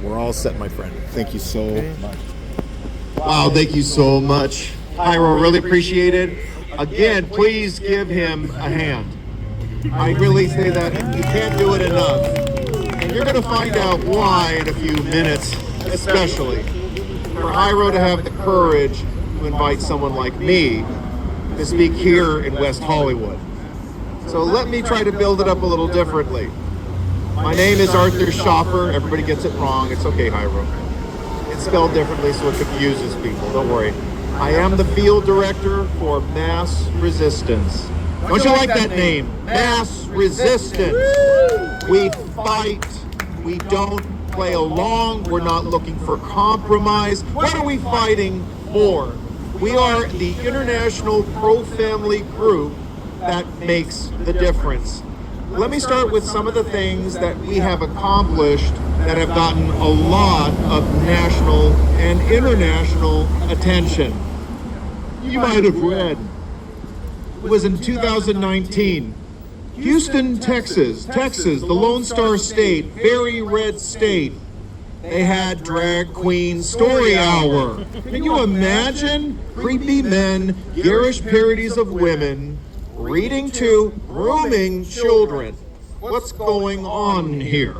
We're all set, my friend. Thank you so much. Wow, thank you so much. Hyro, really appreciate it. Again, please give him a hand. I really say that you can't do it enough. And you're going to find out why in a few minutes, especially. For Hyro to have the courage to invite someone like me to speak here in West Hollywood. So let me try to build it up a little differently. My name is Arthur Schaffer. Everybody gets it wrong. It's okay, Hyro. It's spelled differently so it confuses people. Don't worry. I am the field director for MassResistance. Don't you like that name? MassResistance. We fight. We don't play along. We're not looking for compromise. What are we fighting for? We are the international pro-family group that makes the difference. Let me start with some of the things that we have accomplished that have gotten a lot of national and international attention. You might have read. It was in 2019. Houston, Texas, the Lone Star State, very red state. They had drag queen story hour. Can you imagine creepy men, garish parodies of women, reading to grooming children? What's going on here?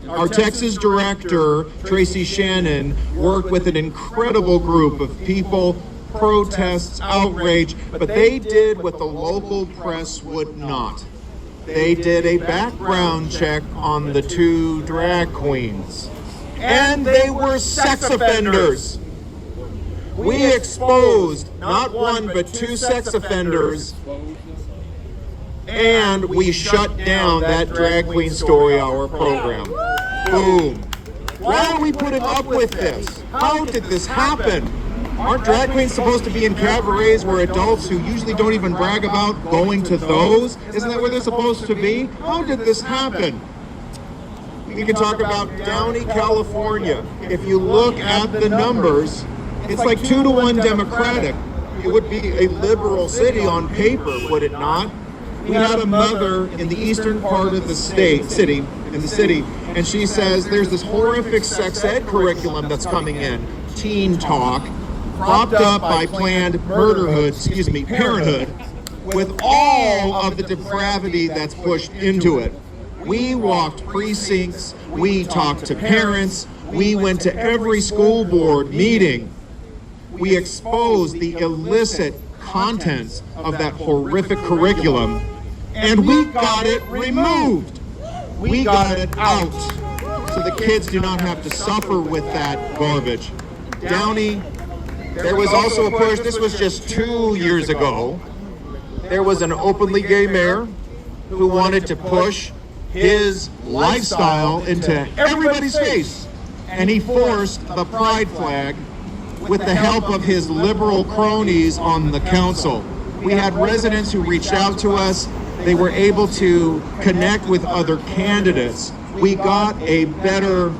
Our Texas director, Tracy Shannon, worked with an incredible group of people, protests, outrage, but they did what the local press would not. They did a background check on the two drag queens, and they were sex offenders. We exposed not one but two sex offenders, and we shut down that drag queen story hour program. Boom. Why are we putting up with this? How did this happen? Aren't drag queens supposed to be in cabarets where adults who usually don't even brag about going to those? Isn't that where they're supposed to be? How did this happen? We can talk about Downey, California. If you look at the numbers, it's like 2-to-1 Democratic. It would be a liberal city on paper, would it not? We had a mother in the eastern part of the city, and she says there's this horrific sex ed curriculum that's coming in, teen talk, propped up by Planned Parenthood, with all of the depravity that's pushed into it. We walked precincts, we talked to parents, we went to every school board meeting. We exposed the illicit contents of that horrific curriculum, and we got it removed. We got it out, so the kids do not have to suffer with that garbage. Downey, there was also a push, this was just 2 years ago, there was an openly gay mayor who wanted to push his lifestyle into everybody's face, and he forced the pride flag with the help of his liberal cronies on the council. We had residents who reached out to us. They were able to connect with other candidates. We got a better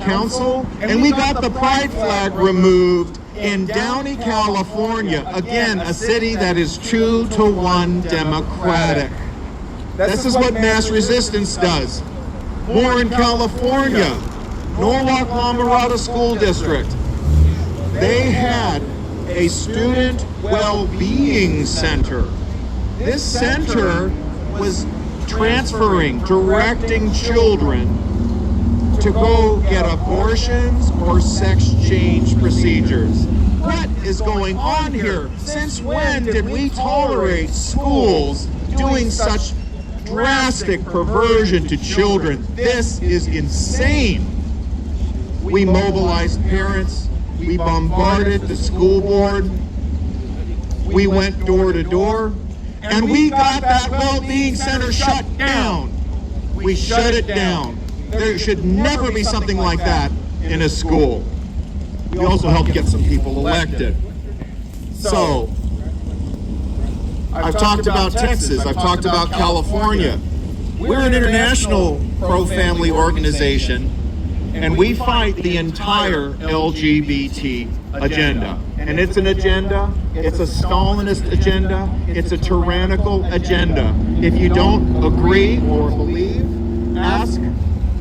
council, and we got the pride flag removed in Downey, California. Again, a city that is 2-to-1 Democratic. This is what MassResistance does. More in California, Norwalk La Mirada School District. They had a student well-being center. This center was directing children to go get abortions or sex change procedures. What is going on here? Since when did we tolerate schools doing such drastic perversion to children? This is insane. We mobilized parents. We bombarded the school board. We went door to door, and we got that well-being center shut down. We shut it down. There should never be something like that in a school. We also helped get some people elected. So, I've talked about Texas, I've talked about California. We're an international pro-family organization, and we fight the entire LGBT agenda. And it's an agenda, it's a Stalinist agenda, it's a tyrannical agenda. If you don't agree or believe, ask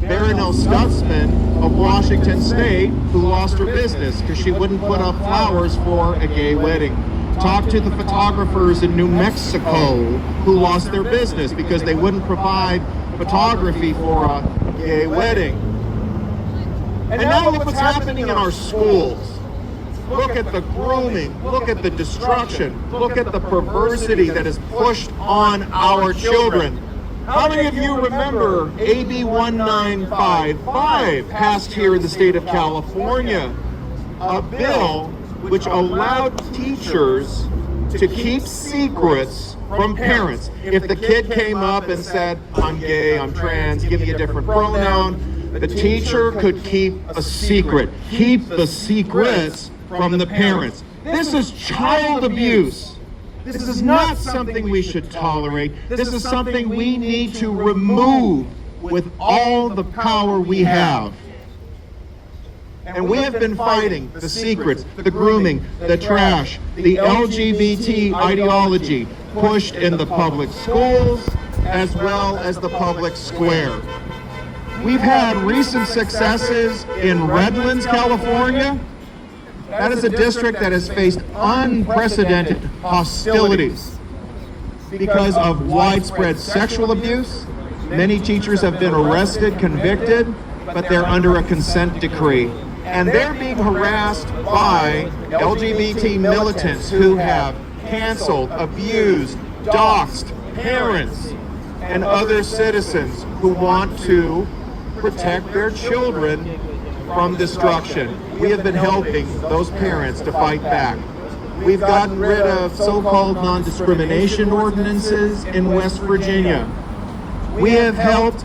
Baronel Stutzman of Washington State, who lost her business because she wouldn't put up flowers for a gay wedding. Talk to the photographers in New Mexico who lost their business because they wouldn't provide photography for a gay wedding. And now look what's happening in our schools. Look at the grooming, look at the destruction, look at the perversity that is pushed on our children. How many of you remember AB 1955 passed here in the state of California? A bill which allowed teachers to keep secrets from parents. If the kid came up and said, I'm gay, I'm trans, give me a different pronoun, the teacher could keep a secret. Keep the secrets from the parents. This is child abuse. This is not something we should tolerate. This is something we need to remove with all the power we have. And we have been fighting the secrets, the grooming, the trash, the LGBT ideology pushed in the public schools as well as the public square. We've had recent successes in Redlands, California. That is a district that has faced unprecedented hostilities because of widespread sexual abuse. Many teachers have been arrested, convicted, but they're under a consent decree. And they're being harassed by LGBT militants who have canceled, abused, doxxed parents and other citizens who want to protect their children from destruction. We have been helping those parents to fight back. We've gotten rid of so-called non-discrimination ordinances in West Virginia. We have helped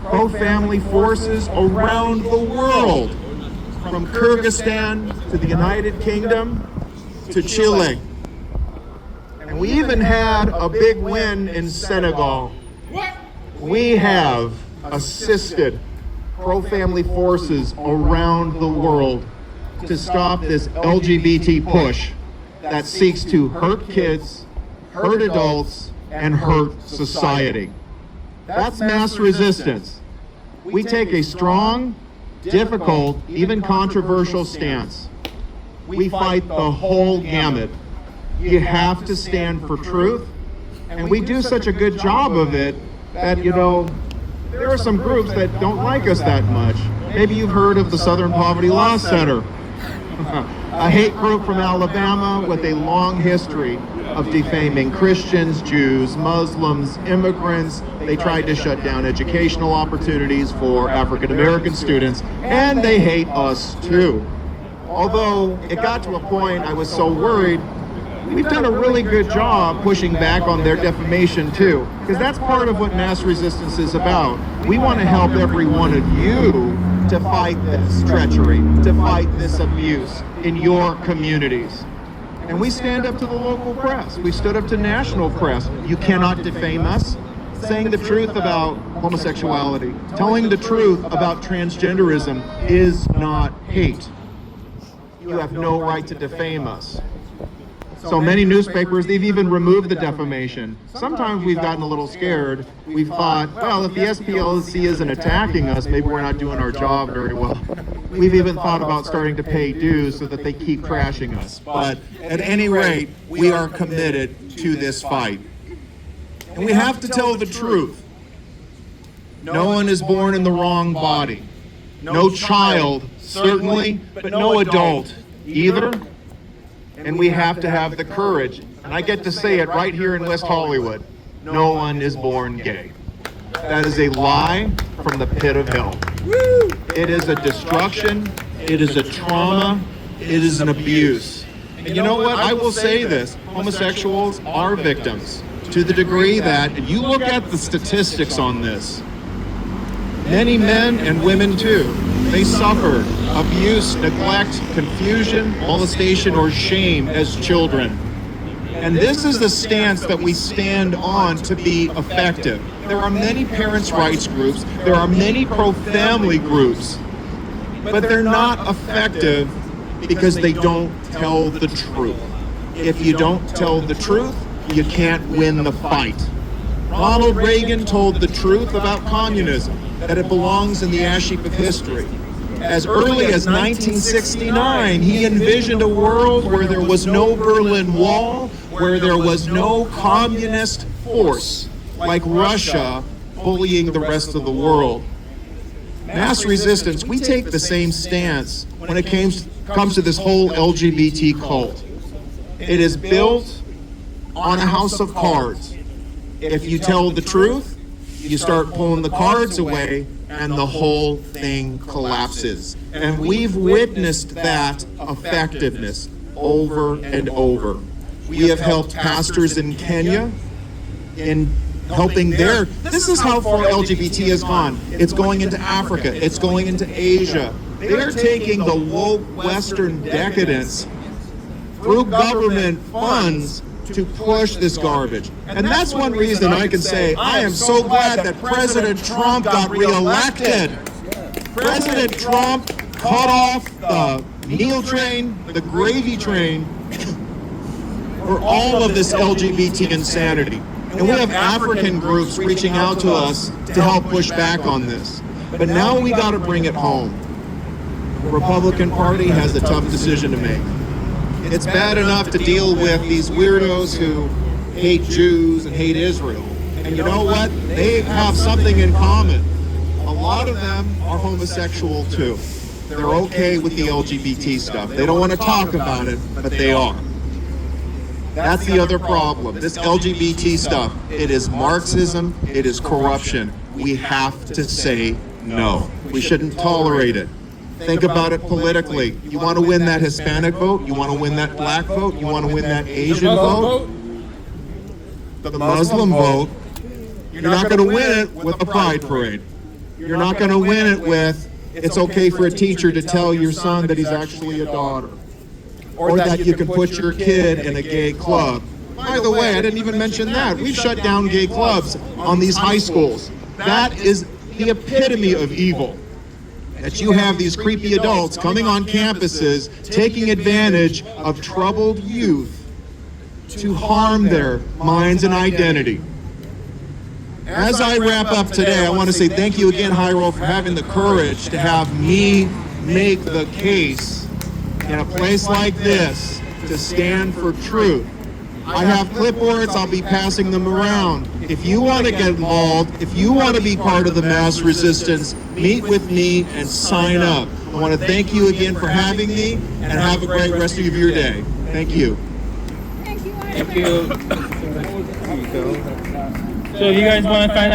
pro-family forces around the world, from Kyrgyzstan to the United Kingdom to Chile. And we even had a big win in Senegal. We have assisted pro-family forces around the world to stop this LGBT push that seeks to hurt kids, hurt adults, and hurt society. That's mass resistance. We take a strong, difficult, even controversial stance. We fight the whole gamut. You have to stand for truth, and we do such a good job of it that, there are some groups that don't like us that much. Maybe you've heard of the Southern Poverty Law Center, a hate group from Alabama with a long history of defaming Christians, Jews, Muslims, immigrants. They tried to shut down educational opportunities for African American students, and they hate us too. Although it got to a point I was so worried, we've done a really good job pushing back on their defamation too, because that's part of what mass resistance is about. We want to help every one of you to fight this treachery, to fight this abuse in your communities. And we stand up to the local press. We stood up to national press. You cannot defame us. Saying the truth about homosexuality, telling the truth about transgenderism is not hate. You have no right to defame us. So many newspapers, they've even removed the defamation. Sometimes we've gotten a little scared. We've thought, well, if the SPLC isn't attacking us, maybe we're not doing our job very well. We've even thought about starting to pay dues so that they keep trashing us. But at any rate, we are committed to this fight. And we have to tell the truth. No one is born in the wrong body. No child, certainly, but no adult either. And we have to have the courage, and I get to say it right here in West Hollywood, no one is born gay. That is a lie from the pit of hell. It is a destruction, it is a trauma, it is an abuse. And you know what, I will say this, homosexuals are victims to the degree that, if you look at the statistics on this, many men and women too, they suffered abuse, neglect, confusion, molestation, or shame as children. And this is the stance that we stand on to be effective. There are many parents' rights groups, there are many pro-family groups, but they're not effective because they don't tell the truth. If you don't tell the truth, you can't win the fight. Ronald Reagan told the truth about communism. that it belongs in the ash heap of history. As early as 1969, he envisioned a world where there was no Berlin Wall, where there was no communist force like Russia bullying the rest of the world. Mass resistance, we take the same stance when it comes to this whole LGBT cult. It is built on a house of cards. If you tell the truth, you start pulling the cards away and the whole thing collapses. And we've witnessed that effectiveness over and over. We have helped pastors in Kenya in helping this is how far LGBT has gone. It's going into Africa, it's going into Asia. They're taking the woke Western decadence through government funds to push this garbage. And that's one reason I can say I am so glad that President Trump got reelected. President Trump cut off the meal train, the gravy train, for all of this LGBT insanity. And we have African groups reaching out to us to help push back on this. But now we got to bring it home. The Republican Party has a tough decision to make. It's bad enough to deal with these weirdos who hate Jews and hate Israel. And you know what? They have something in common. A lot of them are homosexual too. They're okay with the LGBT stuff. They don't want to talk about it, but they are. That's the other problem. This LGBT stuff, it is Marxism, it is corruption. We have to say no. We shouldn't tolerate it. Think about it politically. You want to win that Hispanic vote? You want to win that black vote? You want to win that Asian vote? The Muslim vote? You're not going to win it with a pride parade. You're not going to win it with, it's okay for a teacher to tell your son that he's actually a daughter. Or that you can put your kid in a gay club. By the way, I didn't even mention that. We've shut down gay clubs on these high schools. That is the epitome of evil. That you have these creepy adults coming on campuses, taking advantage of troubled youth to harm their minds and identity. As I wrap up today, I want to say thank you again, Hyro, for having the courage to have me make the case in a place like this to stand for truth. I have clipboards, I'll be passing them around. If you want to get involved, if you want to be part of the mass resistance, meet with me and sign up. I want to thank you again for having me, and have a great rest of your day. Thank you. Thank you. So you guys want to find out